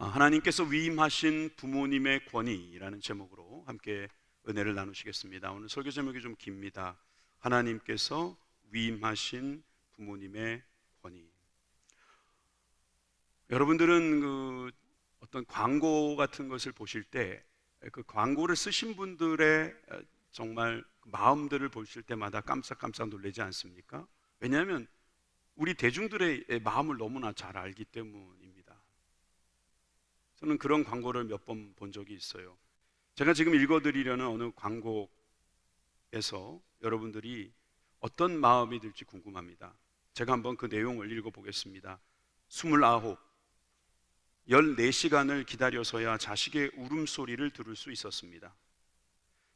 하나님께서 위임하신 부모님의 권위라는 제목으로 함께 은혜를 나누시겠습니다. 오늘 설교 제목이 좀 깁니다. 하나님께서 위임하신 부모님의 권위. 여러분들은 어떤 광고 같은 것을 보실 때 그 광고를 쓰신 분들의 정말 마음들을 보실 때마다 깜짝깜짝 놀라지 않습니까? 왜냐하면 우리 대중들의 마음을 너무나 잘 알기 때문입니다. 저는 그런 광고를 몇 번 본 적이 있어요. 제가 지금 읽어드리려는 어느 광고에서 여러분들이 어떤 마음이 들지 궁금합니다. 제가 한번 그 내용을 읽어보겠습니다. 29, 14시간을 기다려서야 자식의 울음소리를 들을 수 있었습니다.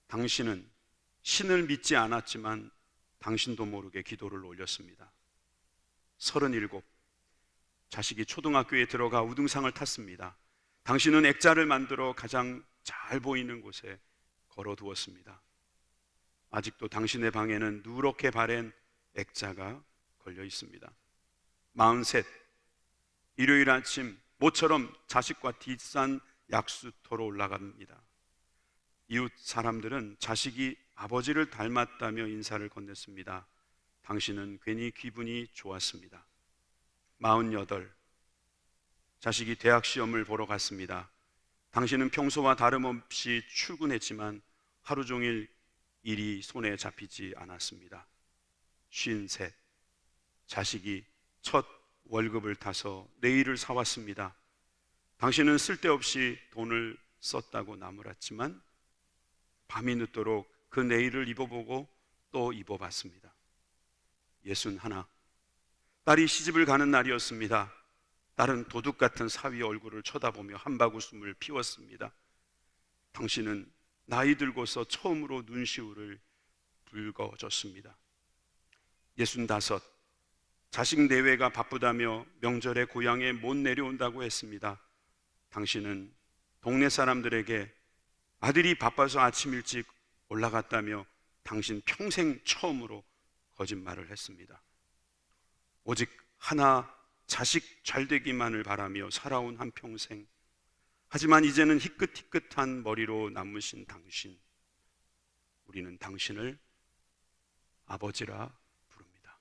당신은 신을 믿지 않았지만 당신도 모르게 기도를 올렸습니다. 37, 자식이 초등학교에 들어가 우등상을 탔습니다. 당신은 액자를 만들어 가장 잘 보이는 곳에 걸어두었습니다. 아직도 당신의 방에는 누렇게 바랜 액자가 걸려 있습니다. 43, 일요일 아침 모처럼 자식과 뒷산 약수터로 올라갑니다. 이웃 사람들은 자식이 아버지를 닮았다며 인사를 건넸습니다. 당신은 괜히 기분이 좋았습니다. 48, 자식이 대학 시험을 보러 갔습니다. 당신은 평소와 다름없이 출근했지만 하루 종일 일이 손에 잡히지 않았습니다. 53, 자식이 첫 월급을 타서 네일을 사왔습니다. 당신은 쓸데없이 돈을 썼다고 나무랐지만 밤이 늦도록 그 네일을 입어보고 또 입어봤습니다. 61, 딸이 시집을 가는 날이었습니다. 딸은 도둑 같은 사위 얼굴을 쳐다보며 한바구음을 피웠습니다. 당신은 나이 들고서 처음으로 눈시울을 붉어졌습니다. 65, 자식 내외가 바쁘다며 명절에 고향에 못 내려온다고 했습니다. 당신은 동네 사람들에게 아들이 바빠서 아침 일찍 올라갔다며 당신 평생 처음으로 거짓말을 했습니다. 오직 하나 자식 잘되기만을 바라며 살아온 한평생, 하지만 이제는 희끗희끗한 머리로 남으신 당신, 우리는 당신을 아버지라 부릅니다.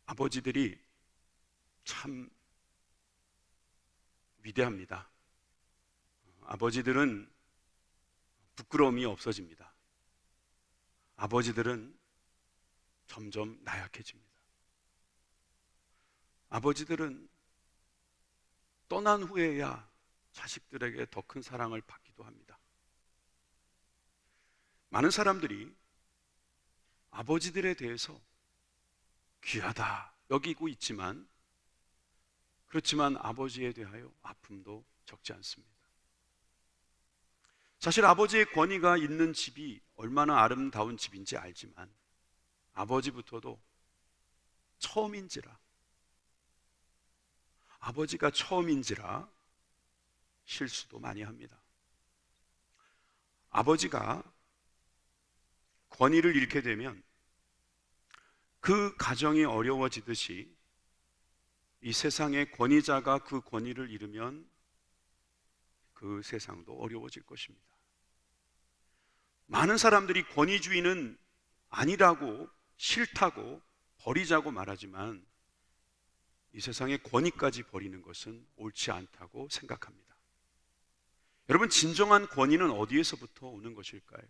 아버지들이 참 위대합니다. 아버지들은 부끄러움이 없어집니다. 아버지들은 점점 나약해집니다. 아버지들은 떠난 후에야 자식들에게 더 큰 사랑을 받기도 합니다. 많은 사람들이 아버지들에 대해서 귀하다 여기고 있지만, 그렇지만 아버지에 대하여 아픔도 적지 않습니다. 사실 아버지의 권위가 있는 집이 얼마나 아름다운 집인지 알지만 아버지부터도 아버지가 처음인지라 실수도 많이 합니다. 아버지가 권위를 잃게 되면 그 가정이 어려워지듯이 이 세상의 권위자가 그 권위를 잃으면 그 세상도 어려워질 것입니다. 많은 사람들이 권위주의는 아니라고, 싫다고, 버리자고 말하지만 이 세상의 권위까지 버리는 것은 옳지 않다고 생각합니다. 여러분, 진정한 권위는 어디에서부터 오는 것일까요?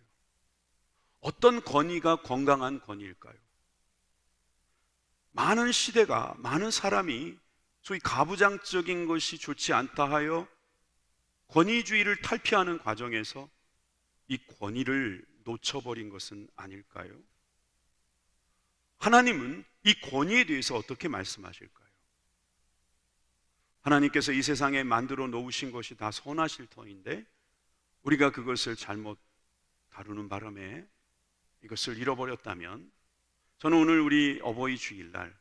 어떤 권위가 건강한 권위일까요? 많은 시대가, 많은 사람이 소위 가부장적인 것이 좋지 않다 하여 권위주의를 탈피하는 과정에서 이 권위를 놓쳐버린 것은 아닐까요? 하나님은 이 권위에 대해서 어떻게 말씀하실까요? 하나님께서 이 세상에 만들어 놓으신 것이 다 선하실 터인데 우리가 그것을 잘못 다루는 바람에 이것을 잃어버렸다면, 저는 오늘 우리 어버이 주일날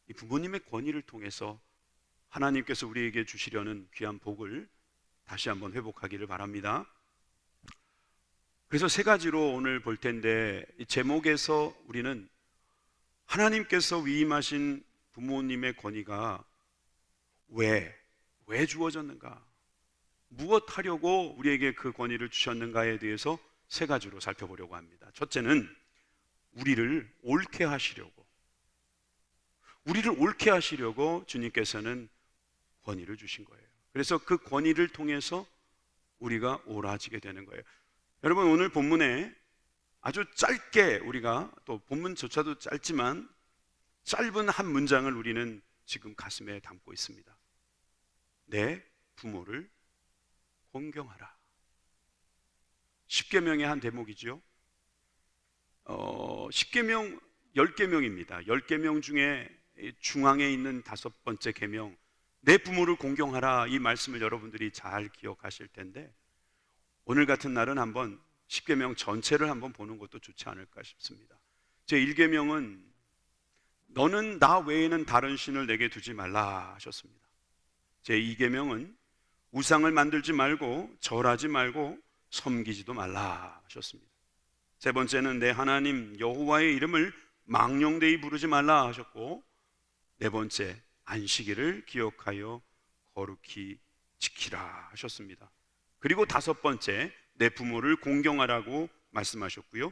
이 부모님의 권위를 통해서 하나님께서 우리에게 주시려는 귀한 복을 다시 한번 회복하기를 바랍니다. 그래서 세 가지로 오늘 볼 텐데, 이 제목에서 우리는 하나님께서 위임하신 부모님의 권위가 왜 주어졌는가? 무엇 하려고 우리에게 그 권위를 주셨는가에 대해서 세 가지로 살펴보려고 합니다. 첫째는 우리를 옳게 하시려고 주님께서는 권위를 주신 거예요. 그래서 그 권위를 통해서 우리가 옳아지게 되는 거예요. 여러분, 오늘 본문에 아주 짧게 우리가, 또 본문조차도 짧지만 짧은 한 문장을 우리는 지금 가슴에 담고 있습니다. 내 부모를 공경하라. 십계명의 한 대목이죠. 십계명 10계명입니다. 10계명 중에 중앙에 있는 5번째 계명, 내 부모를 공경하라, 이 말씀을 여러분들이 잘 기억하실 텐데, 오늘 같은 날은 한번 십계명 전체를 한번 보는 것도 좋지 않을까 싶습니다. 제 1계명은 너는 나 외에는 다른 신을 내게 두지 말라 하셨습니다. 제 2계명은 우상을 만들지 말고 절하지 말고 섬기지도 말라 하셨습니다. 세 번째는 내 하나님 여호와의 이름을 망령되이 부르지 말라 하셨고, 네 번째 안식일을 기억하여 거룩히 지키라 하셨습니다. 그리고 5번째 내 부모를 공경하라고 말씀하셨고요.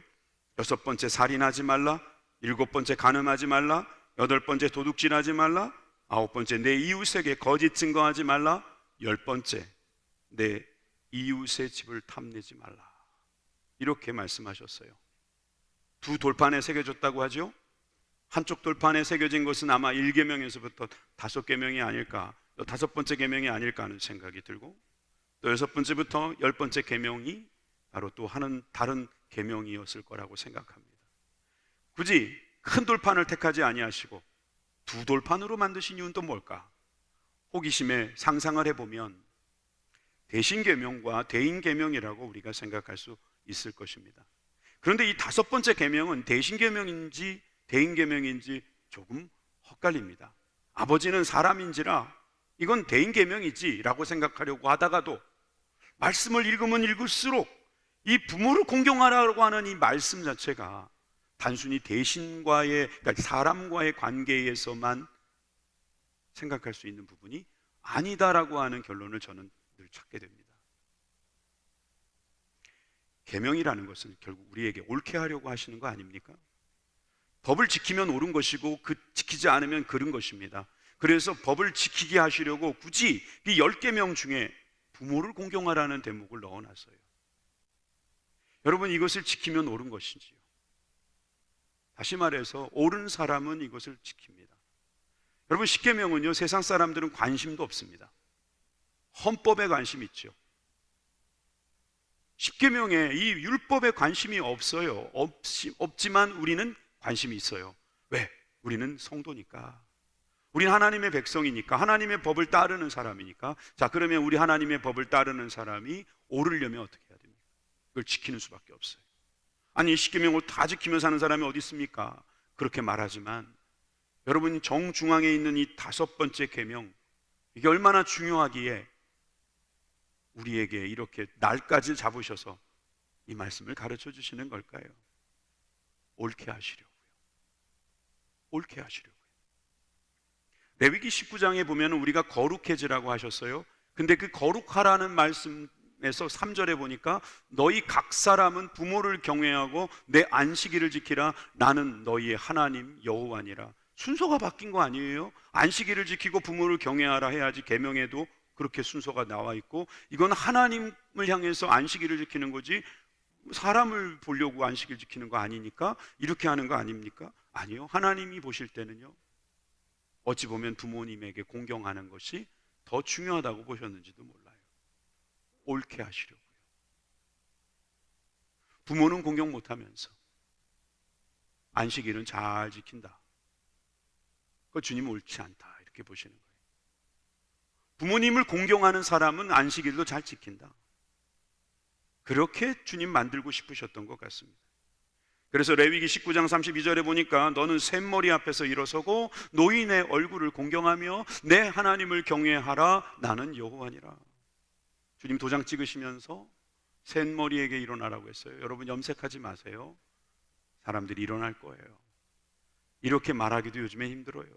6번째 살인하지 말라, 7번째 간음하지 말라, 8번째 도둑질하지 말라, 9번째 내 이웃에게 거짓 증거하지 말라, 10번째 내 이웃의 집을 탐내지 말라, 이렇게 말씀하셨어요. 두 돌판에 새겨졌다고 하죠. 한쪽 돌판에 새겨진 것은 아마 1계명에서부터 5계명이 아닐까, 5번째 계명이 아닐까 하는 생각이 들고, 또 6번째부터 10번째 계명이 바로 또 하는 다른 계명이었을 거라고 생각합니다. 굳이 큰 돌판을 택하지 아니하시고 두 돌판으로 만드신 이유는 또 뭘까? 호기심에 상상을 해보면 대신계명과 대인계명이라고 우리가 생각할 수 있을 것입니다. 그런데 이 5번째 계명은 대신계명인지 대인계명인지 조금 헛갈립니다. 아버지는 사람인지라 이건 대인계명이지 라고 생각하려고 하다가도 말씀을 읽으면 읽을수록 이 부모를 공경하라고 하는 이 말씀 자체가 단순히 대신과의, 그러니까 사람과의 관계에서만 생각할 수 있는 부분이 아니다라고 하는 결론을 저는 늘 찾게 됩니다. 계명이라는 것은 결국 우리에게 옳게 하려고 하시는 거 아닙니까? 법을 지키면 옳은 것이고 지키지 않으면 그른 것입니다. 그래서 법을 지키게 하시려고 굳이 이 10계명 중에 부모를 공경하라는 대목을 넣어놨어요. 여러분, 이것을 지키면 옳은 것인지요? 다시 말해서 옳은 사람은 이것을 지킵니다. 여러분, 10계명은요, 세상 사람들은 관심도 없습니다. 헌법에 관심이 있죠. 10계명에 이 율법에 관심이 없어요. 없지만 우리는 관심이 있어요. 왜? 우리는 성도니까. 우리는 하나님의 백성이니까, 하나님의 법을 따르는 사람이니까. 자, 그러면 우리 하나님의 법을 따르는 사람이 오르려면 어떻게 해야 됩니까? 그걸 지키는 수밖에 없어요. 아니, 10계명을 다 지키며 사는 사람이 어디 있습니까? 그렇게 말하지만 여러분, 정중앙에 있는 이 5번째 계명, 이게 얼마나 중요하기에 우리에게 이렇게 날까지 잡으셔서 이 말씀을 가르쳐 주시는 걸까요? 옳게 하시려고요. 옳게 하시려고요. 레위기 19장에 보면 우리가 거룩해지라고 하셨어요. 근데 그 거룩하라는 말씀에서 3절에 보니까 너희 각 사람은 부모를 경외하고 내 안식일을 지키라. 나는 너희의 하나님 여호와니라. 순서가 바뀐 거 아니에요? 안식일을 지키고 부모를 경외하라 해야지. 계명에도 그렇게 순서가 나와 있고, 이건 하나님을 향해서 안식일을 지키는 거지 사람을 보려고 안식일 지키는 거 아니니까 이렇게 하는 거 아닙니까? 아니요. 하나님이 보실 때는요, 어찌 보면 부모님에게 공경하는 것이 더 중요하다고 보셨는지도 몰라요. 옳게 하시려고요. 부모는 공경 못하면서 안식일은 잘 지킨다, 그거 주님 옳지 않다, 이렇게 보시는 거예요. 부모님을 공경하는 사람은 안식일도 잘 지킨다, 그렇게 주님 만들고 싶으셨던 것 같습니다. 그래서 레위기 19장 32절에 보니까 너는 샘머리 앞에서 일어서고 노인의 얼굴을 공경하며 내 하나님을 경외하라. 나는 여호와니라. 주님 도장 찍으시면서 샘머리에게 일어나라고 했어요. 여러분, 염색하지 마세요. 사람들이 일어날 거예요. 이렇게 말하기도 요즘에 힘들어요.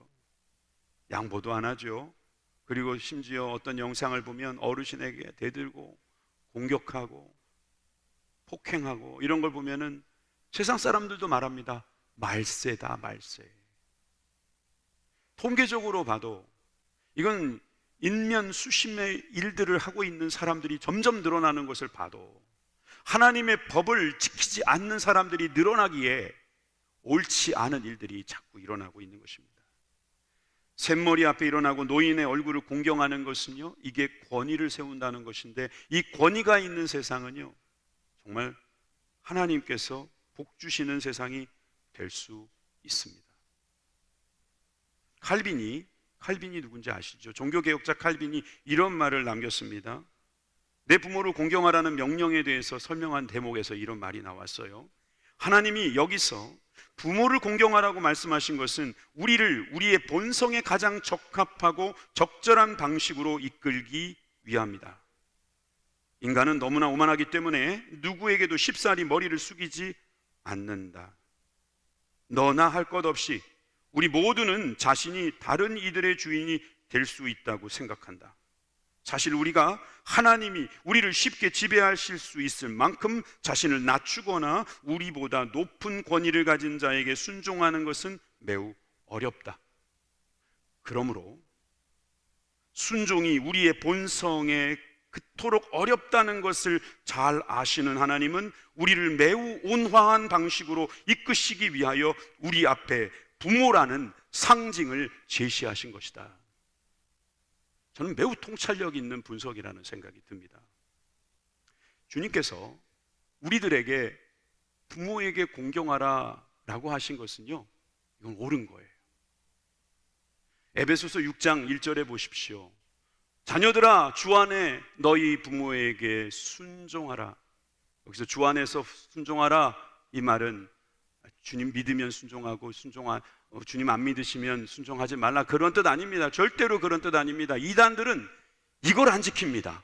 양보도 안 하죠. 그리고 심지어 어떤 영상을 보면 어르신에게 대들고 공격하고 폭행하고 이런 걸 보면은 세상 사람들도 말합니다. 말세다, 말세. 통계적으로 봐도 이건 인면 수심의 일들을 하고 있는 사람들이 점점 늘어나는 것을 봐도 하나님의 법을 지키지 않는 사람들이 늘어나기에 옳지 않은 일들이 자꾸 일어나고 있는 것입니다. 샘머리 앞에 일어나고 노인의 얼굴을 공경하는 것은요, 이게 권위를 세운다는 것인데, 이 권위가 있는 세상은요, 정말 하나님께서 복 주시는 세상이 될 수 있습니다. 칼빈이 누군지 아시죠? 종교개혁자 칼빈이 이런 말을 남겼습니다. 내 부모를 공경하라는 명령에 대해서 설명한 대목에서 이런 말이 나왔어요. 하나님이 여기서 부모를 공경하라고 말씀하신 것은 우리를 우리의 본성에 가장 적합하고 적절한 방식으로 이끌기 위함이다. 인간은 너무나 오만하기 때문에 누구에게도 쉽사리 머리를 숙이지 않는다. 너나 할 것 없이 우리 모두는 자신이 다른 이들의 주인이 될 수 있다고 생각한다. 사실 우리가 하나님이 우리를 쉽게 지배하실 수 있을 만큼 자신을 낮추거나 우리보다 높은 권위를 가진 자에게 순종하는 것은 매우 어렵다. 그러므로 순종이 우리의 본성에 그토록 어렵다는 것을 잘 아시는 하나님은 우리를 매우 온화한 방식으로 이끄시기 위하여 우리 앞에 부모라는 상징을 제시하신 것이다. 저는 매우 통찰력 있는 분석이라는 생각이 듭니다. 주님께서 우리들에게 부모에게 공경하라 라고 하신 것은요, 이건 옳은 거예요. 에베소서 6장 1절에 보십시오. 자녀들아, 주 안에 너희 부모에게 순종하라. 여기서 주 안에서 순종하라, 이 말은 주님 믿으면 순종하고 주님 안 믿으시면 순종하지 말라, 그런 뜻 아닙니다. 절대로 그런 뜻 아닙니다. 이단들은 이걸 안 지킵니다.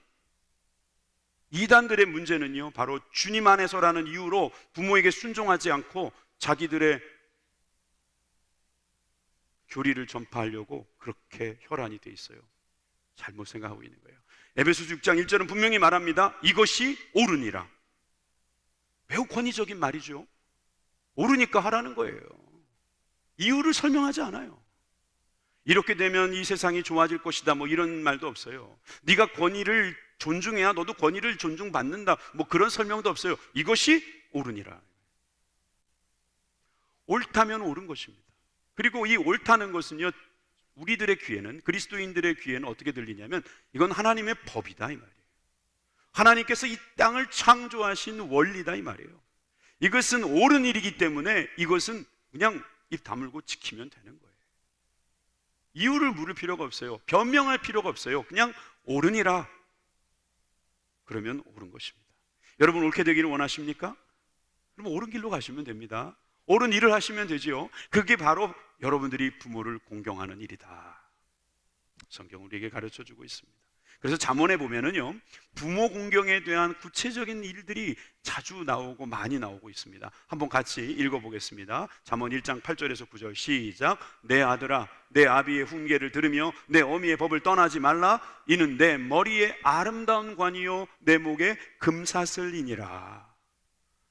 이단들의 문제는요, 바로 주님 안에서라는 이유로 부모에게 순종하지 않고 자기들의 교리를 전파하려고 그렇게 혈안이 돼 있어요. 잘못 생각하고 있는 거예요. 에베소서 6장 1절은 분명히 말합니다. 이것이 옳으니라. 매우 권위적인 말이죠. 옳으니까 하라는 거예요. 이유를 설명하지 않아요. 이렇게 되면 이 세상이 좋아질 것이다, 뭐 이런 말도 없어요. 네가 권위를 존중해야 너도 권위를 존중받는다, 뭐 그런 설명도 없어요. 이것이 옳으니라. 옳다면 옳은 것입니다. 그리고 이 옳다는 것은요, 우리들의 귀에는, 그리스도인들의 귀에는 어떻게 들리냐면 이건 하나님의 법이다, 이 말이에요. 하나님께서 이 땅을 창조하신 원리다, 이 말이에요. 이것은 옳은 일이기 때문에 이것은 그냥 입 다물고 지키면 되는 거예요. 이유를 물을 필요가 없어요. 변명할 필요가 없어요. 그냥 옳으니라. 그러면 옳은 것입니다. 여러분, 옳게 되기를 원하십니까? 그럼 옳은 길로 가시면 됩니다. 옳은 일을 하시면 되지요. 그게 바로 여러분들이 부모를 공경하는 일이다. 성경은 우리에게 가르쳐주고 있습니다. 그래서 잠언에 보면은요, 부모 공경에 대한 구체적인 일들이 자주 나오고 많이 나오고 있습니다. 한번 같이 읽어보겠습니다. 잠언 1장 8절에서 9절 시작. 내 아들아, 내 아비의 훈계를 들으며 내 어미의 법을 떠나지 말라. 이는 내 머리에 아름다운 관이요 내 목에 금사슬이니라.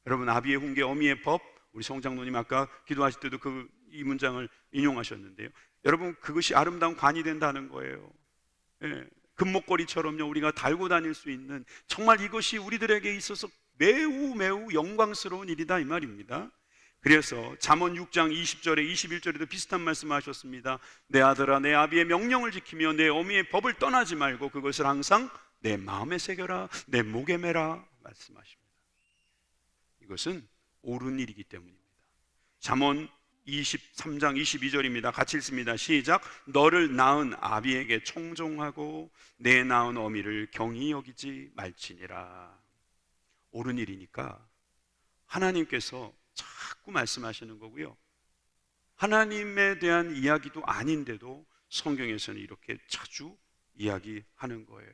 여러분, 아비의 훈계, 어미의 법, 우리 성장로님 아까 기도하실 때도 이 문장을 인용하셨는데요. 여러분, 그것이 아름다운 관이 된다는 거예요. 예. 금목걸이처럼요, 우리가 달고 다닐 수 있는, 정말 이것이 우리들에게 있어서 매우 매우 영광스러운 일이다, 이 말입니다. 그래서 잠언 6장 20절에 21절에도 비슷한 말씀을 하셨습니다. 내 아들아, 내 아비의 명령을 지키며 내 어미의 법을 떠나지 말고 그것을 항상 내 마음에 새겨라, 내 목에 매라 말씀하십니다. 이것은 옳은 일이기 때문입니다. 잠언 23장 22절입니다. 같이 읽습니다. 시작. 너를 낳은 아비에게 청종하고 내 낳은 어미를 경히 여기지 말지니라. 옳은 일이니까 하나님께서 자꾸 말씀하시는 거고요, 하나님에 대한 이야기도 아닌데도 성경에서는 이렇게 자주 이야기하는 거예요.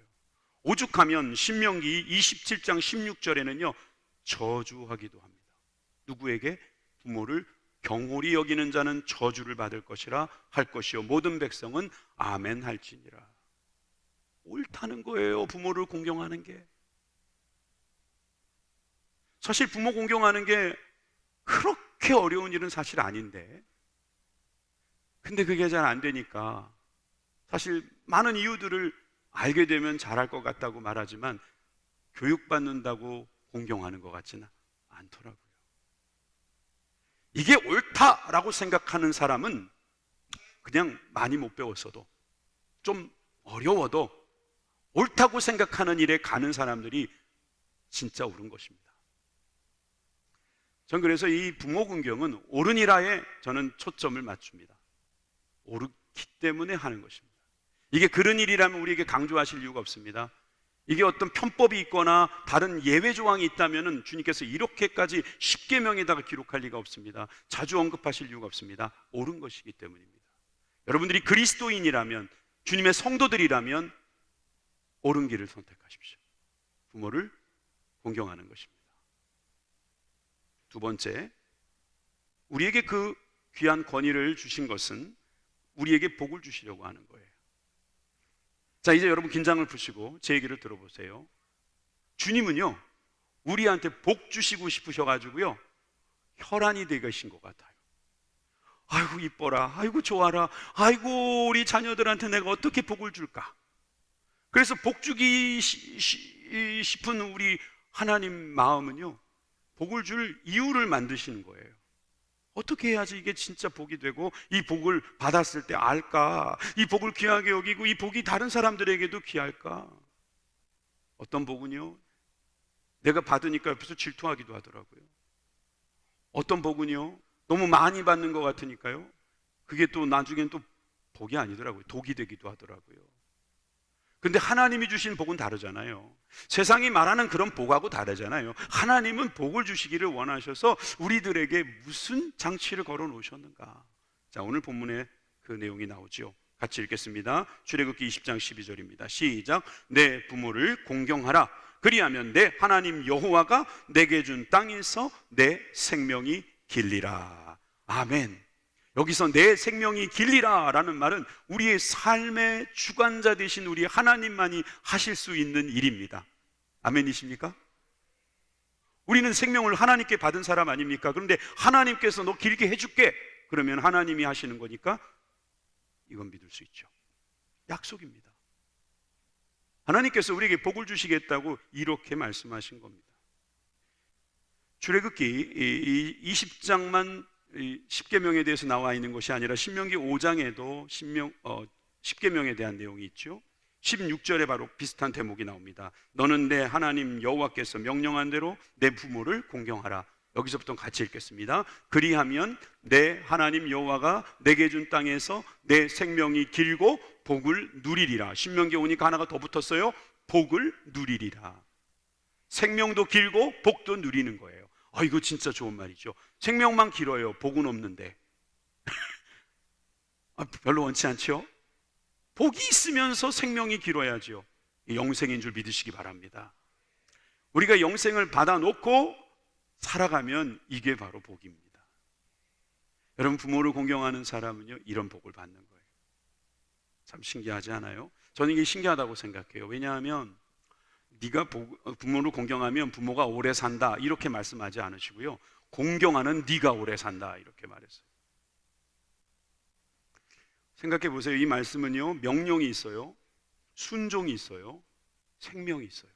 오죽하면 신명기 27장 16절에는요 저주하기도 합니다. 누구에게? 부모를 경홀히 여기는 자는 저주를 받을 것이라 할 것이요 모든 백성은 아멘 할지니라. 옳다는 거예요, 부모를 공경하는 게. 사실 부모 공경하는 게 그렇게 어려운 일은 사실 아닌데, 근데 그게 잘 안 되니까 사실 많은 이유들을 알게 되면 잘할 것 같다고 말하지만 교육받는다고 공경하는 것 같지는 않더라고요. 이게 옳다라고 생각하는 사람은 그냥 많이 못 배웠어도, 좀 어려워도 옳다고 생각하는 일에 가는 사람들이 진짜 옳은 것입니다. 전 그래서 이 부모 공경은 옳으니라에 저는 초점을 맞춥니다. 옳기 때문에 하는 것입니다. 이게 그런 일이라면 우리에게 강조하실 이유가 없습니다. 이게 어떤 편법이 있거나 다른 예외 조항이 있다면 주님께서 이렇게까지 십계명에다가 기록할 리가 없습니다. 자주 언급하실 이유가 없습니다. 옳은 것이기 때문입니다. 여러분들이 그리스도인이라면, 주님의 성도들이라면 옳은 길을 선택하십시오. 부모를 공경하는 것입니다. 두 번째, 우리에게 그 귀한 권위를 주신 것은 우리에게 복을 주시려고 하는 거예요. 자, 이제 여러분 긴장을 푸시고 제 얘기를 들어보세요. 주님은요, 우리한테 복 주시고 싶으셔가지고요, 혈안이 되신 것 같아요. 아이고 이뻐라, 아이고 좋아라, 아이고 우리 자녀들한테 내가 어떻게 복을 줄까. 그래서 복 주기 싶은 우리 하나님 마음은요, 복을 줄 이유를 만드시는 거예요. 어떻게 해야지 이게 진짜 복이 되고 이 복을 받았을 때 알까? 이 복을 귀하게 여기고 이 복이 다른 사람들에게도 귀할까? 어떤 복은요, 내가 받으니까 옆에서 질투하기도 하더라고요. 어떤 복은요, 너무 많이 받는 것 같으니까요, 그게 또 나중엔 또 복이 아니더라고요. 독이 되기도 하더라고요. 근데 하나님이 주신 복은 다르잖아요. 세상이 말하는 그런 복하고 다르잖아요. 하나님은 복을 주시기를 원하셔서 우리들에게 무슨 장치를 걸어 놓으셨는가. 자, 오늘 본문에 그 내용이 나오죠. 같이 읽겠습니다. 출애굽기 20장 12절입니다. 시작. 내 부모를 공경하라. 그리하면 내 하나님 여호와가 내게 준 땅에서 내 생명이 길리라. 아멘. 여기서 내 생명이 길리라 라는 말은 우리의 삶의 주관자 되신 우리 하나님만이 하실 수 있는 일입니다. 아멘이십니까? 우리는 생명을 하나님께 받은 사람 아닙니까? 그런데 하나님께서 너 길게 해줄게 그러면 하나님이 하시는 거니까 이건 믿을 수 있죠. 약속입니다. 하나님께서 우리에게 복을 주시겠다고 이렇게 말씀하신 겁니다. 출애굽기 20장만 십계명에 대해서 나와 있는 것이 아니라 신명기 5장에도 십계명에 대한 내용이 있죠. 16절에 바로 비슷한 대목이 나옵니다. 너는 내 하나님 여호와께서 명령한 대로 내 부모를 공경하라. 여기서부터 같이 읽겠습니다. 그리하면 내 하나님 여호와가 내게 준 땅에서 내 생명이 길고 복을 누리리라. 신명기 오니까 하나가 더 붙었어요. 복을 누리리라. 생명도 길고 복도 누리는 거예요. 이거 진짜 좋은 말이죠. 생명만 길어요. 복은 없는데. 별로 원치 않죠? 복이 있으면서 생명이 길어야죠. 영생인 줄 믿으시기 바랍니다. 우리가 영생을 받아놓고 살아가면 이게 바로 복입니다. 여러분, 부모를 공경하는 사람은요, 이런 복을 받는 거예요. 참 신기하지 않아요? 저는 이게 신기하다고 생각해요. 왜냐하면 네가 부모를 공경하면 부모가 오래 산다 이렇게 말씀하지 않으시고요, 공경하는 네가 오래 산다 이렇게 말했어요. 생각해 보세요. 이 말씀은요, 명령이 있어요, 순종이 있어요, 생명이 있어요.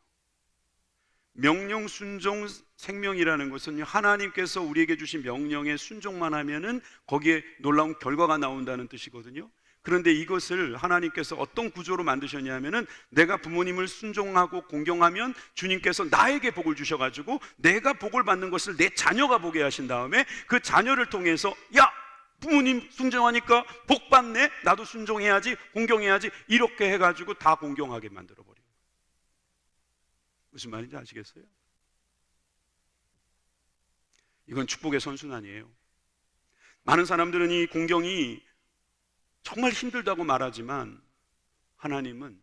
명령, 순종, 생명이라는 것은 하나님께서 우리에게 주신 명령에 순종만 하면은 거기에 놀라운 결과가 나온다는 뜻이거든요. 그런데 이것을 하나님께서 어떤 구조로 만드셨냐면은 내가 부모님을 순종하고 공경하면 주님께서 나에게 복을 주셔가지고 내가 복을 받는 것을 내 자녀가 보게 하신 다음에 그 자녀를 통해서 야, 부모님 순종하니까 복 받네, 나도 순종해야지, 공경해야지, 이렇게 해가지고 다 공경하게 만들어버려요. 무슨 말인지 아시겠어요? 이건 축복의 선순환이에요. 많은 사람들은 이 공경이 정말 힘들다고 말하지만 하나님은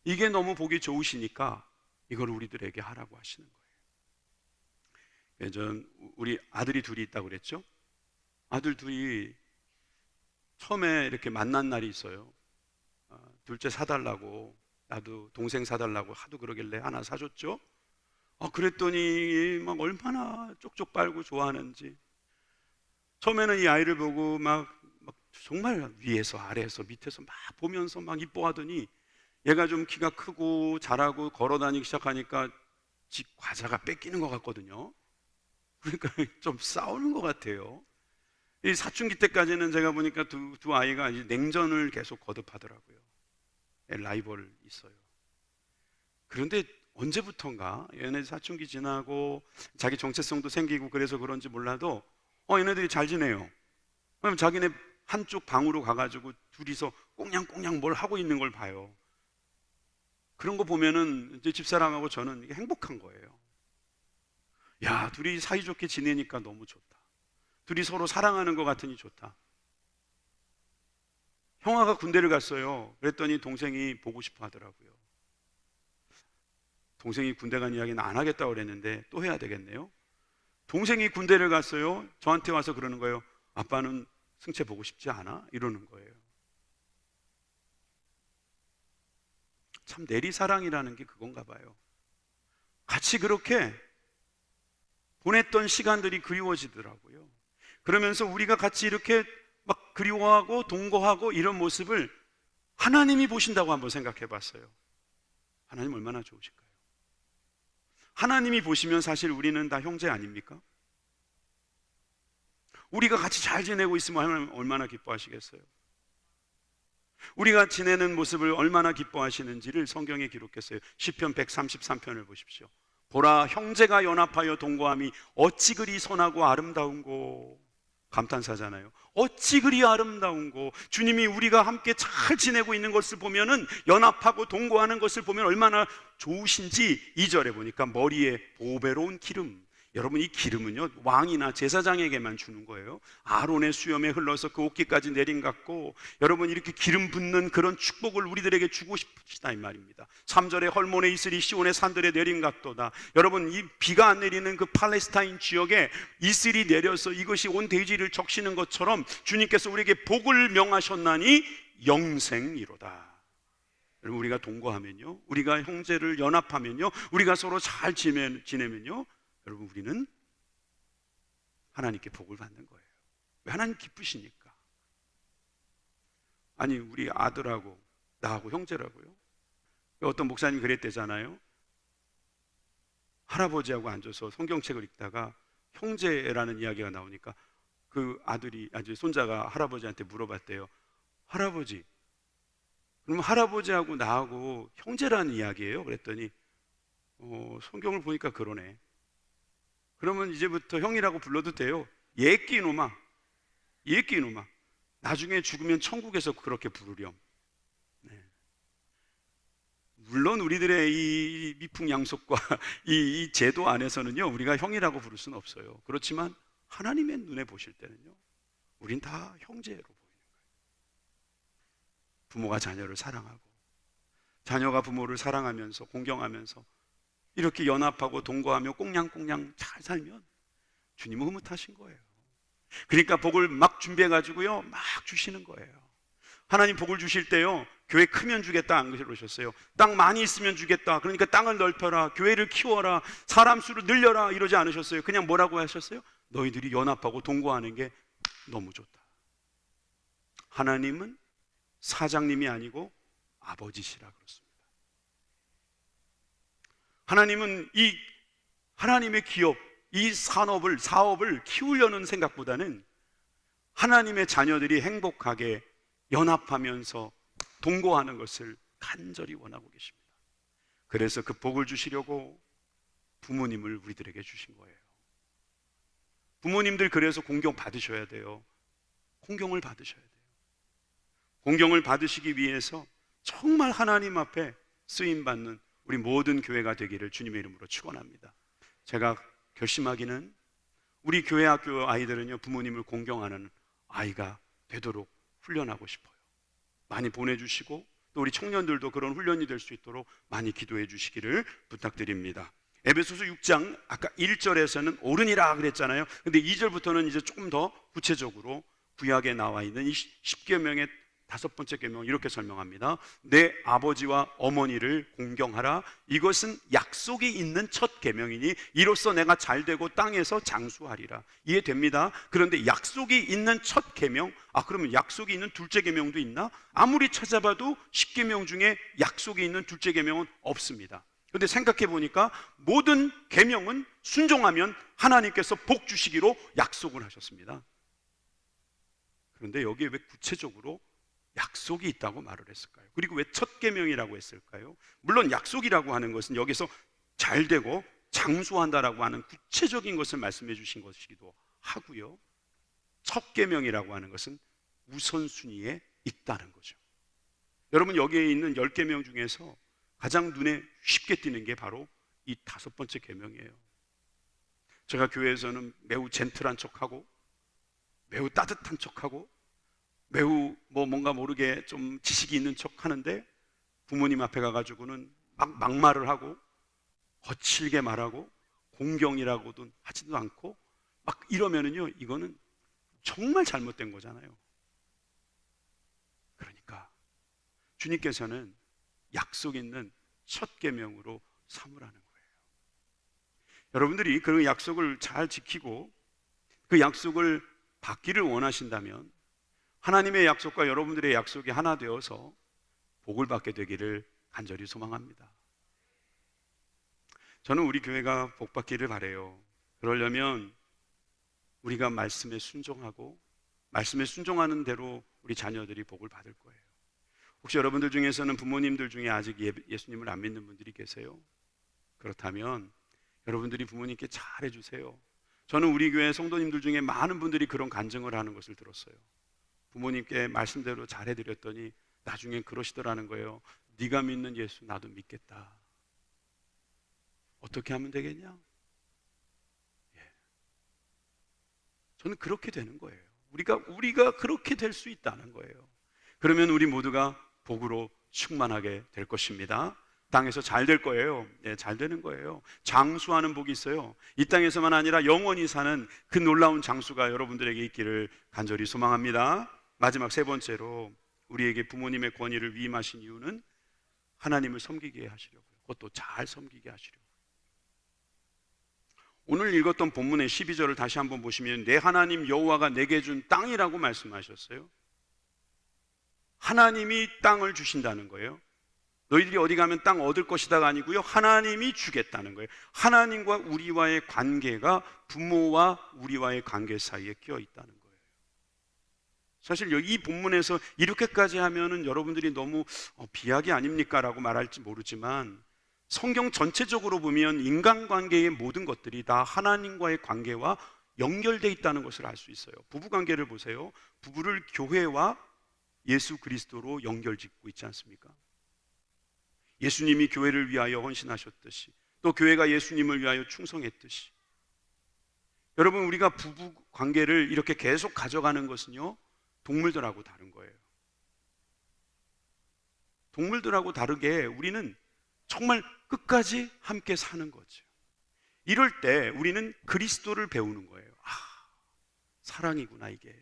이게 너무 보기 좋으시니까 이걸 우리들에게 하라고 하시는 거예요. 우리 아들이 둘이 있다고 그랬죠? 아들 둘이 처음에 이렇게 만난 날이 있어요. 둘째 사달라고, 나도 동생 사달라고 하도 그러길래 하나 사줬죠. 그랬더니 막 얼마나 쪽쪽 빨고 좋아하는지. 처음에는 이 아이를 보고 막 정말 위에서 아래에서 밑에서 막 보면서 막 이뻐하더니, 얘가 좀 키가 크고 잘하고 걸어다니기 시작하니까 집 과자가 뺏기는 것 같거든요. 그러니까 좀 싸우는 것 같아요. 이 사춘기 때까지는 제가 보니까 두 아이가 이제 냉전을 계속 거듭하더라고요. 라이벌 있어요. 그런데 언제부턴가 얘네 사춘기 지나고 자기 정체성도 생기고 그래서 그런지 몰라도 얘네들이 잘 지내요. 그럼 자기네 한쪽 방으로 가가지고 둘이서 꽁냥꽁냥 뭘 하고 있는 걸 봐요. 그런 거 보면은 이제 집사람하고 저는 이게 행복한 거예요. 야, 둘이 사이좋게 지내니까 너무 좋다. 둘이 서로 사랑하는 것 같으니 좋다. 형아가 군대를 갔어요. 그랬더니 동생이 보고 싶어 하더라고요. 동생이 군대 간 이야기는 안 하겠다고 그랬는데 또 해야 되겠네요. 동생이 군대를 갔어요. 저한테 와서 그러는 거예요. 아빠는 승채 보고 싶지 않아? 이러는 거예요. 참 내리사랑이라는 게 그건가 봐요. 같이 그렇게 보냈던 시간들이 그리워지더라고요. 그러면서 우리가 같이 이렇게 막 그리워하고 동거하고 이런 모습을 하나님이 보신다고 한번 생각해 봤어요. 하나님 얼마나 좋으실까요? 하나님이 보시면 사실 우리는 다 형제 아닙니까? 우리가 같이 잘 지내고 있으면 하나님 얼마나 기뻐하시겠어요? 우리가 지내는 모습을 얼마나 기뻐하시는지를 성경에 기록했어요. 시편 133편을 보십시오. 보라, 형제가 연합하여 동거함이 어찌 그리 선하고 아름다운고. 감탄사잖아요. 어찌 그리 아름다운고. 주님이 우리가 함께 잘 지내고 있는 것을 보면은, 연합하고 동거하는 것을 보면 얼마나 좋으신지 2절에 보니까 머리에 보배로운 기름. 여러분, 이 기름은요 왕이나 제사장에게만 주는 거예요. 아론의 수염에 흘러서 그 옷깃까지 내림갖고, 여러분 이렇게 기름 붓는 그런 축복을 우리들에게 주고 싶으시다 이 말입니다. 3절에 헐몬의 이슬이 시온의 산들에 내림갖도다. 여러분, 이 비가 안 내리는 그 팔레스타인 지역에 이슬이 내려서 이것이 온 대지를 적시는 것처럼 주님께서 우리에게 복을 명하셨나니 영생이로다. 여러분, 우리가 동거하면요, 우리가 형제를 연합하면요, 우리가 서로 잘 지내면요, 여러분 우리는 하나님께 복을 받는 거예요. 왜? 하나님 기쁘시니까. 아니, 우리 아들하고 나하고 형제라고요? 어떤 목사님이 그랬대잖아요. 할아버지하고 앉아서 성경책을 읽다가 형제라는 이야기가 나오니까 그 손자가 할아버지한테 물어봤대요. 할아버지, 그럼 할아버지하고 나하고 형제라는 이야기예요? 그랬더니 성경을 보니까 그러네. 그러면 이제부터 형이라고 불러도 돼요. 예끼놈아, 예끼놈아. 나중에 죽으면 천국에서 그렇게 부르렴. 네. 물론 우리들의 이 미풍양속과 이 제도 안에서는요, 우리가 형이라고 부를 수는 없어요. 그렇지만 하나님의 눈에 보실 때는요, 우린 다 형제로 보이는 거예요. 부모가 자녀를 사랑하고, 자녀가 부모를 사랑하면서 공경하면서 이렇게 연합하고 동거하며 꽁냥꽁냥 잘 살면 주님은 흐뭇하신 거예요. 그러니까 복을 막 준비해가지고요, 막 주시는 거예요. 하나님 복을 주실 때요, 교회 크면 주겠다 안 그러셨어요. 땅 많이 있으면 주겠다. 그러니까 땅을 넓혀라, 교회를 키워라, 사람 수를 늘려라 이러지 않으셨어요. 그냥 뭐라고 하셨어요? 너희들이 연합하고 동거하는 게 너무 좋다. 하나님은 사장님이 아니고 아버지시라 그렇습니다. 하나님은 이 하나님의 기업, 이 사업을 키우려는 생각보다는 하나님의 자녀들이 행복하게 연합하면서 동거하는 것을 간절히 원하고 계십니다. 그래서 그 복을 주시려고 부모님을 우리들에게 주신 거예요. 부모님들 그래서 공경 받으셔야 돼요. 공경을 받으셔야 돼요. 공경을 받으시기 위해서 정말 하나님 앞에 쓰임받는 우리 모든 교회가 되기를 주님의 이름으로 축원합니다. 제가 결심하기는 우리 교회 학교 아이들은요, 부모님을 공경하는 아이가 되도록 훈련하고 싶어요. 많이 보내주시고 또 우리 청년들도 그런 훈련이 될 수 있도록 많이 기도해 주시기를 부탁드립니다. 에베소서 6장 아까 1절에서는 어른이라 그랬잖아요. 근데 2절부터는 이제 조금 더 구체적으로 구약에 나와 있는 이 10계명의 다섯 번째 계명 이렇게 설명합니다. 내 아버지와 어머니를 공경하라. 이것은 약속이 있는 첫 계명이니 이로써 내가 잘되고 땅에서 장수하리라. 이해됩니다. 그런데 약속이 있는 첫 계명, 그러면 약속이 있는 둘째 계명도 있나? 아무리 찾아봐도 10계명 중에 약속이 있는 둘째 계명은 없습니다. 그런데 생각해 보니까 모든 계명은 순종하면 하나님께서 복 주시기로 약속을 하셨습니다. 그런데 여기에 왜 구체적으로 약속이 있다고 말을 했을까요? 그리고 왜 첫 계명이라고 했을까요? 물론 약속이라고 하는 것은 여기서 잘 되고 장수한다라고 하는 구체적인 것을 말씀해 주신 것이기도 하고요. 첫 계명이라고 하는 것은 우선순위에 있다는 거죠. 여러분, 여기에 있는 10계명 중에서 가장 눈에 쉽게 띄는 게 바로 이 다섯 번째 계명이에요. 제가 교회에서는 매우 젠틀한 척하고 매우 따뜻한 척하고 매우 뭔가 모르게 좀 지식이 있는 척 하는데 부모님 앞에 가가지고는 막말을 하고 거칠게 말하고 공경이라고도 하지도 않고 막 이러면은요, 이거는 정말 잘못된 거잖아요. 그러니까 주님께서는 약속 있는 첫 계명으로 삼으라는 거예요. 여러분들이 그 약속을 잘 지키고 그 약속을 받기를 원하신다면 하나님의 약속과 여러분들의 약속이 하나 되어서 복을 받게 되기를 간절히 소망합니다. 저는 우리 교회가 복 받기를 바라요. 그러려면 우리가 말씀에 순종하고 말씀에 순종하는 대로 우리 자녀들이 복을 받을 거예요. 혹시 여러분들 중에서는 부모님들 중에 아직 예수님을 안 믿는 분들이 계세요? 그렇다면 여러분들이 부모님께 잘 해주세요. 저는 우리 교회 성도님들 중에 많은 분들이 그런 간증을 하는 것을 들었어요. 부모님께 말씀대로 잘 해드렸더니 나중에 그러시더라는 거예요. 네가 믿는 예수 나도 믿겠다. 어떻게 하면 되겠냐? 저는 그렇게 되는 거예요. 우리가 그렇게 될 수 있다는 거예요. 그러면 우리 모두가 복으로 충만하게 될 것입니다. 땅에서 잘 될 거예요. 잘 되는 거예요. 장수하는 복이 있어요. 이 땅에서만 아니라 영원히 사는 그 놀라운 장수가 여러분들에게 있기를 간절히 소망합니다. 마지막 세 번째로 우리에게 부모님의 권위를 위임하신 이유는 하나님을 섬기게 하시려고요. 그것도 잘 섬기게 하시려고요. 오늘 읽었던 본문의 12절을 다시 한번 보시면 내 하나님 여호와가 내게 준 땅이라고 말씀하셨어요. 하나님이 땅을 주신다는 거예요. 너희들이 어디 가면 땅 얻을 것이다가 아니고요, 하나님이 주겠다는 거예요. 하나님과 우리와의 관계가 부모와 우리와의 관계 사이에 끼어 있다는 거예요. 사실 이 본문에서 이렇게까지 하면은 여러분들이 너무 비약이 아닙니까? 라고 말할지 모르지만 성경 전체적으로 보면 인간관계의 모든 것들이 다 하나님과의 관계와 연결되어 있다는 것을 알 수 있어요. 부부관계를 보세요. 부부를 교회와 예수 그리스도로 연결짓고 있지 않습니까? 예수님이 교회를 위하여 헌신하셨듯이 또 교회가 예수님을 위하여 충성했듯이 여러분, 우리가 부부관계를 이렇게 계속 가져가는 것은요, 동물들하고 다른 거예요. 동물들하고 다르게 우리는 정말 끝까지 함께 사는 거죠. 이럴 때 우리는 그리스도를 배우는 거예요. 사랑이구나 이게.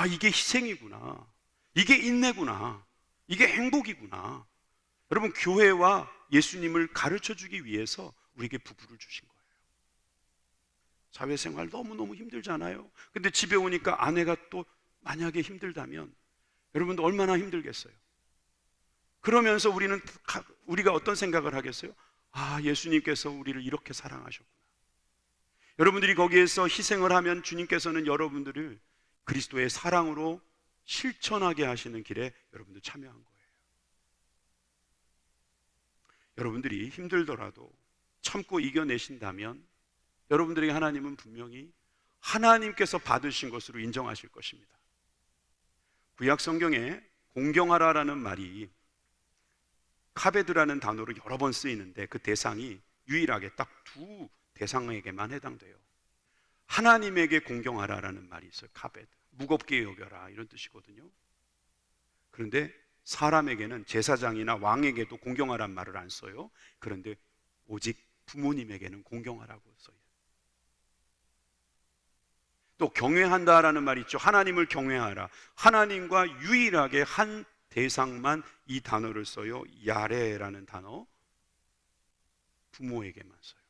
이게 희생이구나. 이게 인내구나. 이게 행복이구나. 여러분, 교회와 예수님을 가르쳐주기 위해서 우리에게 부부를 주신 거예요. 사회생활 너무너무 힘들잖아요. 근데 집에 오니까 아내가 또 만약에 힘들다면 여러분도 얼마나 힘들겠어요. 그러면서 우리가 어떤 생각을 하겠어요? 예수님께서 우리를 이렇게 사랑하셨구나. 여러분들이 거기에서 희생을 하면 주님께서는 여러분들을 그리스도의 사랑으로 실천하게 하시는 길에 여러분들 참여한 거예요. 여러분들이 힘들더라도 참고 이겨내신다면 여러분들에게 하나님은 분명히 하나님께서 받으신 것으로 인정하실 것입니다. 구약 성경에 공경하라라는 말이 카베드라는 단어로 여러 번 쓰이는데 그 대상이 유일하게 딱 두 대상에게만 해당돼요. 하나님에게 공경하라라는 말이 있어요. 카베드, 무겁게 여겨라 이런 뜻이거든요. 그런데 사람에게는 제사장이나 왕에게도 공경하라는 말을 안 써요. 그런데 오직 부모님에게는 공경하라고 써요. 또 경외한다라는 말이 있죠. 하나님을 경외하라. 하나님과 유일하게 한 대상만 이 단어를 써요. 야레라는 단어. 부모에게만 써요.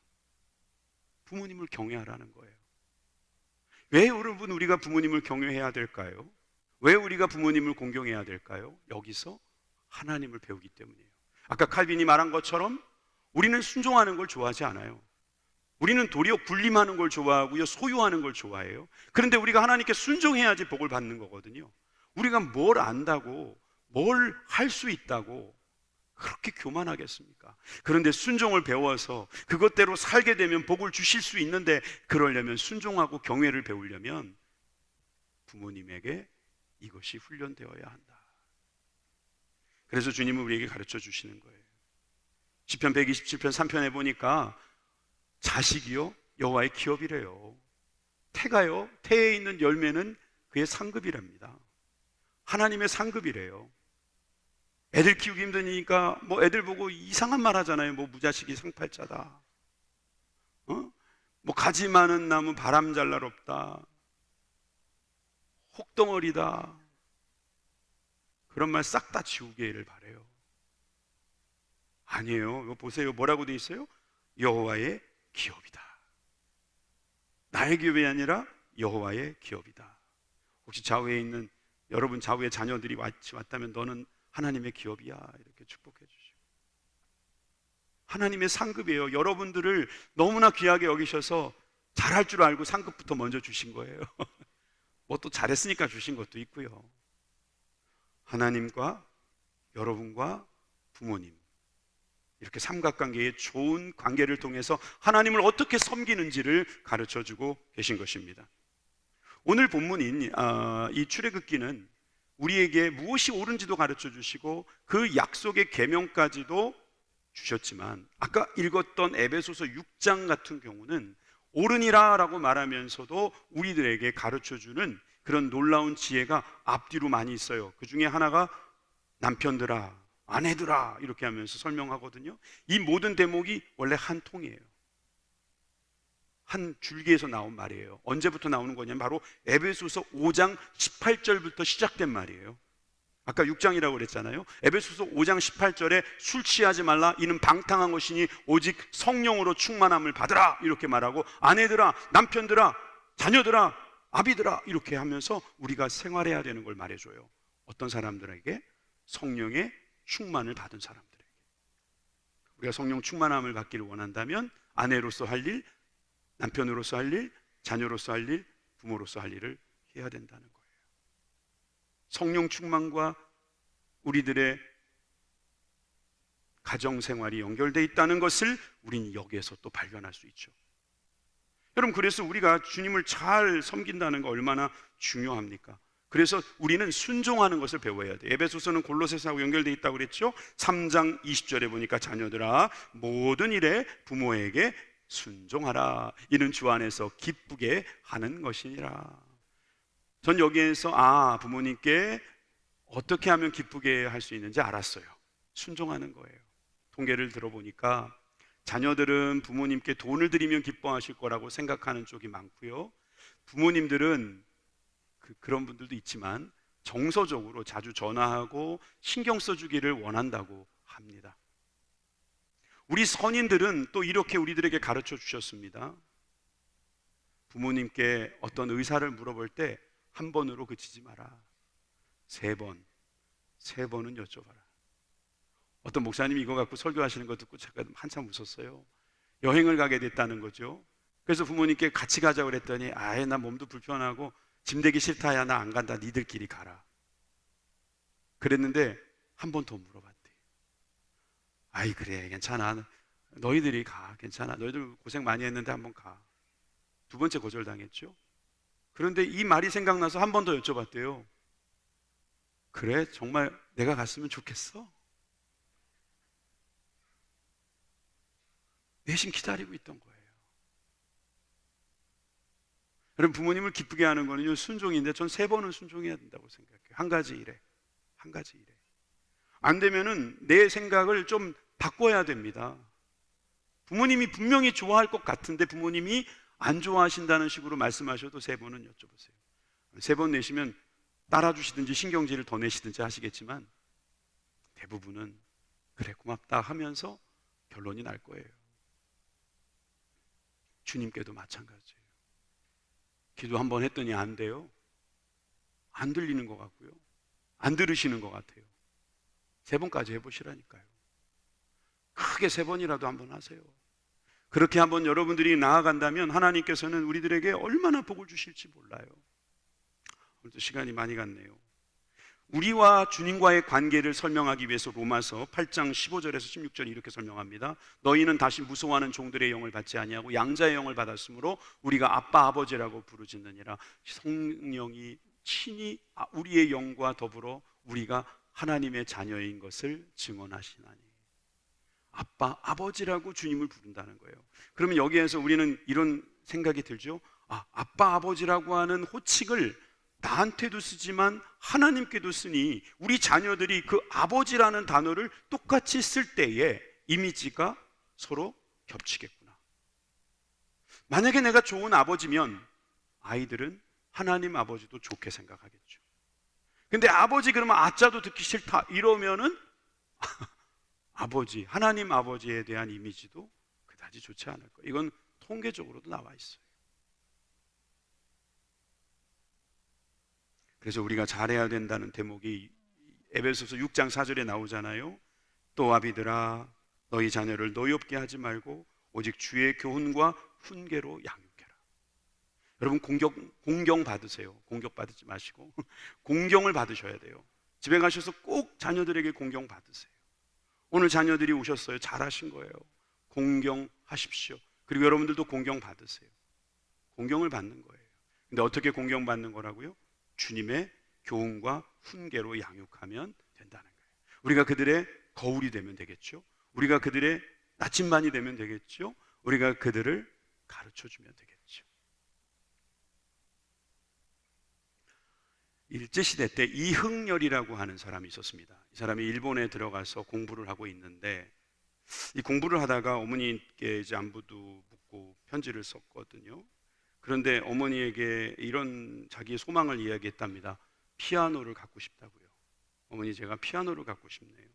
부모님을 경외하라는 거예요. 왜 여러분 우리가 부모님을 경외해야 될까요? 왜 우리가 부모님을 공경해야 될까요? 여기서 하나님을 배우기 때문이에요. 아까 칼빈이 말한 것처럼 우리는 순종하는 걸 좋아하지 않아요. 우리는 도리어 군림하는 걸 좋아하고요, 소유하는 걸 좋아해요. 그런데 우리가 하나님께 순종해야지 복을 받는 거거든요. 우리가 뭘 안다고, 뭘 할 수 있다고 그렇게 교만하겠습니까? 그런데 순종을 배워서 그것대로 살게 되면 복을 주실 수 있는데, 그러려면 순종하고 경외를 배우려면 부모님에게 이것이 훈련되어야 한다. 그래서 주님은 우리에게 가르쳐 주시는 거예요. 시편 127편 3편에 보니까 자식이요 여호와의 기업이래요. 태가요, 태에 있는 열매는 그의 상급이랍니다. 하나님의 상급이래요. 애들 키우기 힘드니까 뭐 애들 보고 이상한 말 하잖아요. 뭐 무자식이 상팔자다, 뭐 가지 많은 나무 바람잘 날 없다, 혹덩어리다, 그런 말 싹 다 지우기를 바래요. 아니에요. 이거 보세요. 뭐라고 돼 있어요? 여호와의 기업이다. 나의 기업이 아니라 여호와의 기업이다. 혹시 좌우에 있는 여러분 좌우에 자녀들이 왔다면 너는 하나님의 기업이야, 이렇게 축복해 주시고. 하나님의 상급이에요. 여러분들을 너무나 귀하게 여기셔서 잘할 줄 알고 상급부터 먼저 주신 거예요. 뭐 또 잘했으니까 주신 것도 있고요. 하나님과 여러분과 부모님, 이렇게 삼각관계의 좋은 관계를 통해서 하나님을 어떻게 섬기는지를 가르쳐주고 계신 것입니다. 오늘 본문인 이 출애굽기는 우리에게 무엇이 옳은지도 가르쳐 주시고 그 약속의 계명까지도 주셨지만, 아까 읽었던 에베소서 6장 같은 경우는 옳으니라 라고 말하면서도 우리들에게 가르쳐 주는 그런 놀라운 지혜가 앞뒤로 많이 있어요. 그 중에 하나가 남편들아, 아내들아 이렇게 하면서 설명하거든요. 이 모든 대목이 원래 한 통이에요. 한 줄기에서 나온 말이에요. 언제부터 나오는 거냐면 바로 에베소서 5장 18절부터 시작된 말이에요. 아까 6장이라고 그랬잖아요. 에베소서 5장 18절에 술 취하지 말라, 이는 방탕한 것이니 오직 성령으로 충만함을 받으라 이렇게 말하고, 아내들아, 남편들아, 자녀들아, 아비들아 이렇게 하면서 우리가 생활해야 되는 걸 말해줘요. 어떤 사람들에게? 성령의 충만을 받은 사람들에게. 우리가 성령 충만함을 받기를 원한다면 아내로서 할 일, 남편으로서 할 일, 자녀로서 할 일, 부모로서 할 일을 해야 된다는 거예요. 성령 충만과 우리들의 가정생활이 연결되어 있다는 것을 우리는 여기에서 또 발견할 수 있죠. 여러분, 그래서 우리가 주님을 잘 섬긴다는 거 얼마나 중요합니까? 그래서 우리는 순종하는 것을 배워야 돼요. 에베소서는 골로새서하고 연결되어 있다고 그랬죠. 3장 20절에 보니까 자녀들아 모든 일에 부모에게 순종하라, 이는 주 안에서 기쁘게 하는 것이니라. 전 여기에서 부모님께 어떻게 하면 기쁘게 할 수 있는지 알았어요. 순종하는 거예요. 통계를 들어보니까 자녀들은 부모님께 돈을 드리면 기뻐하실 거라고 생각하는 쪽이 많고요, 부모님들은 그런 분들도 있지만 정서적으로 자주 전화하고 신경 써주기를 원한다고 합니다. 우리 선인들은 또 이렇게 우리들에게 가르쳐 주셨습니다. 부모님께 어떤 의사를 물어볼 때 한 번으로 그치지 마라. 세 번은 여쭤봐라. 어떤 목사님이 이거 갖고 설교하시는 거 듣고 제가 한참 웃었어요. 여행을 가게 됐다는 거죠. 그래서 부모님께 같이 가자고 그랬더니 나 몸도 불편하고 짐 되기 싫다, 야 나 안 간다, 니들끼리 가라 그랬는데 한 번 더 물어봤대. 그래 괜찮아, 너희들이 가, 괜찮아, 너희들 고생 많이 했는데 한번 가. 두 번째 거절당했죠. 그런데 이 말이 생각나서 한 번 더 여쭤봤대요. 그래 정말 내가 갔으면 좋겠어? 내심 기다리고 있던 거예요. 여러분, 부모님을 기쁘게 하는 거는요 순종인데 전 3번은 순종해야 된다고 생각해요. 한 가지 일에 안 되면은 내 생각을 좀 바꿔야 됩니다. 부모님이 분명히 좋아할 것 같은데 부모님이 안 좋아하신다는 식으로 말씀하셔도 3번은 여쭤보세요. 3번 내시면 따라주시든지 신경질을 더 내시든지 하시겠지만 대부분은 그래 고맙다 하면서 결론이 날 거예요. 주님께도 마찬가지예요. 기도 한번 했더니 안 돼요. 안 들리는 것 같고요. 안 들으시는 것 같아요. 3번까지 해보시라니까요. 크게 3번이라도 한번 하세요. 그렇게 한번 여러분들이 나아간다면 하나님께서는 우리들에게 얼마나 복을 주실지 몰라요. 오늘도 시간이 많이 갔네요. 우리와 주님과의 관계를 설명하기 위해서 로마서 8장 15절에서 16절 이렇게 설명합니다. 너희는 다시 무서워하는 종들의 영을 받지 아니하고 양자의 영을 받았으므로 우리가 아빠 아버지라고 부르짖느니라. 성령이 친히 우리의 영과 더불어 우리가 하나님의 자녀인 것을 증언하시나니. 아빠 아버지라고 주님을 부른다는 거예요. 그러면 여기에서 우리는 이런 생각이 들죠. 아빠 아버지라고 하는 호칭을 나한테도 쓰지만 하나님께도 쓰니 우리 자녀들이 그 아버지라는 단어를 똑같이 쓸 때에 이미지가 서로 겹치겠구나. 만약에 내가 좋은 아버지면 아이들은 하나님 아버지도 좋게 생각하겠죠. 근데 아버지 그러면 아짜도 듣기 싫다 이러면은 아버지, 하나님 아버지에 대한 이미지도 그다지 좋지 않을 거예요. 이건 통계적으로도 나와 있어요. 그래서 우리가 잘해야 된다는 대목이 에베소서 6장 4절에 나오잖아요. 또 아비들아 너희 자녀를 노엽게 하지 말고 오직 주의 교훈과 훈계로 양육해라. 여러분 공경 받으세요. 공격 받지 마시고 공경을 받으셔야 돼요. 집에 가셔서 꼭 자녀들에게 공경 받으세요. 오늘 자녀들이 오셨어요. 잘하신 거예요. 공경하십시오. 그리고 여러분들도 공경 받으세요. 공경을 받는 거예요. 근데 어떻게 공경 받는 거라고요? 주님의 교훈과 훈계로 양육하면 된다는 거예요. 우리가 그들의 거울이 되면 되겠죠. 우리가 그들의 나침반이 되면 되겠죠. 우리가 그들을 가르쳐주면 되겠죠. 일제시대 때 이흥렬이라고 하는 사람이 있었습니다. 이 사람이 일본에 들어가서 공부를 하고 있는데 이 공부를 하다가 어머니께 이제 안부도 묻고 편지를 썼거든요. 그런데 어머니에게 이런 자기의 소망을 이야기했답니다. 피아노를 갖고 싶다고요. 어머니 제가 피아노를 갖고 싶네요.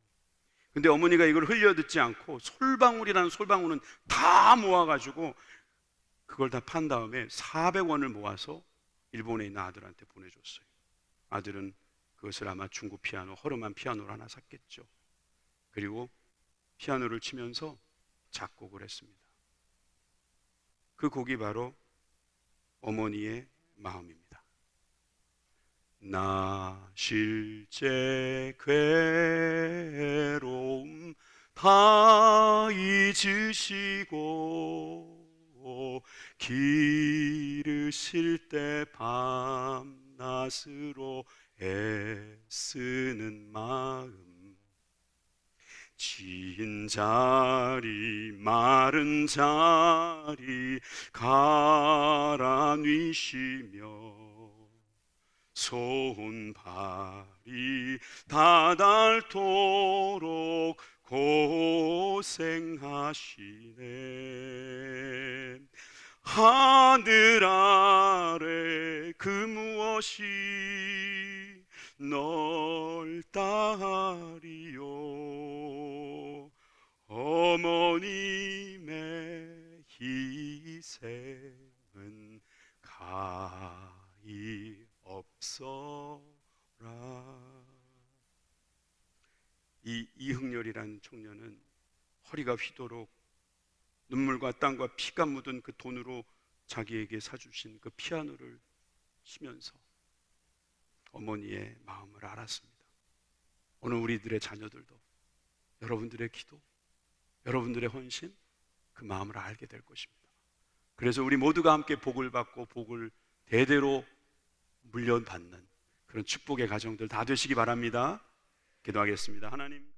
근데 어머니가 이걸 흘려듣지 않고 솔방울이라는 솔방울은 다 모아가지고 그걸 다 판 다음에 400원을 모아서 일본에 있는 아들한테 보내줬어요. 아들은 그것을 아마 중고 피아노, 허름한 피아노를 하나 샀겠죠. 그리고 피아노를 치면서 작곡을 했습니다. 그 곡이 바로 어머니의 마음입니다. 나 실제 괴로움 다 잊으시고 기르실 때 밤낮으로 애쓰는 마음 진 자리 마른 자리 가라뉘시며 손발이 다 닳도록 고생하시네. 하늘 아래 그 무엇이 넓다리요. 어머님의 희생은 가히 없어라. 이 이흥렬이라는 청년은 허리가 휘도록 눈물과 땀과 피가 묻은 그 돈으로 자기에게 사주신 그 피아노를 치면서 어머니의 마음을 알았습니다. 오늘 우리들의 자녀들도 여러분들의 기도, 여러분들의 헌신, 그 마음을 알게 될 것입니다. 그래서 우리 모두가 함께 복을 받고 복을 대대로 물려받는 그런 축복의 가정들 다 되시기 바랍니다. 기도하겠습니다. 하나님,